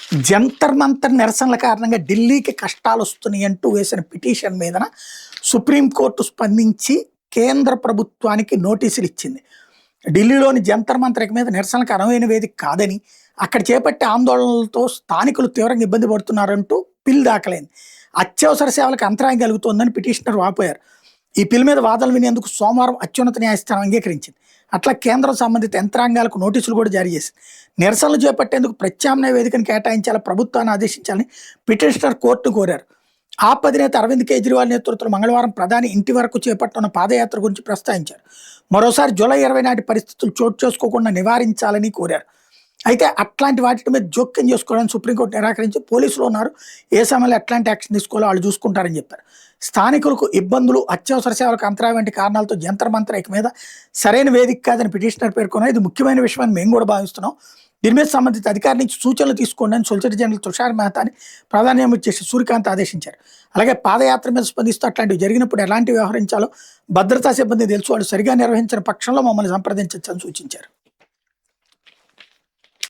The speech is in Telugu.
జంతర్ మంతర్ నిరసనల కారణంగా ఢిల్లీకి కష్టాలొస్తున్నాయి అంటూ వేసిన పిటిషన్ మీదన సుప్రీంకోర్టు స్పందించి కేంద్ర ప్రభుత్వానికి నోటీసులు ఇచ్చింది. ఢిల్లీలోని జంతర్ మంతర్ మీద నిరసనలకు అనువైన వేదిక కాదని, అక్కడ చేపట్టే ఆందోళనలతో స్థానికులు తీవ్రంగా ఇబ్బంది పడుతున్నారంటూ పిల్ దాఖలైంది. అత్యవసర సేవలకు అంతరాయం కలుగుతోందని పిటిషనర్ వాపోయారు. ఈ పిల్ మీద వాదనలు వినేందుకు సోమవారం అత్యున్నత న్యాయస్థానం అంగీకరించింది. అట్లా కేంద్రం సంబంధిత యంత్రాంగాలకు నోటీసులు కూడా జారీ చేసింది. నిరసనలు చేపట్టేందుకు ప్రత్యామ్నాయ వేదికను కేటాయించాలని ప్రభుత్వాన్ని ఆదేశించాలని పిటిషనర్ కోర్టును కోరారు. ఆప్ అధినేత అరవింద్ కేజ్రీవాల్ నేతృత్వంలో మంగళవారం ప్రధాని ఇంటి వరకు చేపట్టున్న పాదయాత్ర గురించి ప్రస్తావించారు. మరోసారి జూలై 20 నాటి పరిస్థితులు చోటు చేసుకోకుండా నివారించాలని కోరారు. అయితే అట్లాంటి వాటి మీద జోక్యం చేసుకోవడానికి సుప్రీంకోర్టు నిరాకరించి పోలీసులు ఉన్నారు, ఏ సమయంలో ఎట్లాంటి యాక్షన్ తీసుకోవాలో వాళ్ళు చూసుకుంటారని చెప్పారు. స్థానికులకు ఇబ్బందులు, అత్యవసర సేవలకు అంతరాయం వంటి కారణాలతో జంతర్ మంతర్ మీద సరైన వేదిక కాదని పిటిషనర్ పేర్కొన్నారు. ఇది ముఖ్యమైన విషయమని మేము కూడా భావిస్తున్నాం. దీని మీద సంబంధిత అధికారి నుంచి సూచనలు తీసుకోండి అని సొలిసిటర్ జనరల్ తుషార్ మెహతాని ప్రాధాన్యం ఇచ్చేసి సూర్యకాంత్ ఆదేశించారు. అలాగే పాదయాత్ర మీద స్పందిస్తూ అట్లాంటివి జరిగినప్పుడు ఎలాంటి వ్యవహరించాలో భద్రతా సిబ్బంది తెలుసు, వాళ్ళు సరిగా నిర్వహించిన పక్షంలో మమ్మల్ని సంప్రదించవచ్చని సూచించారు.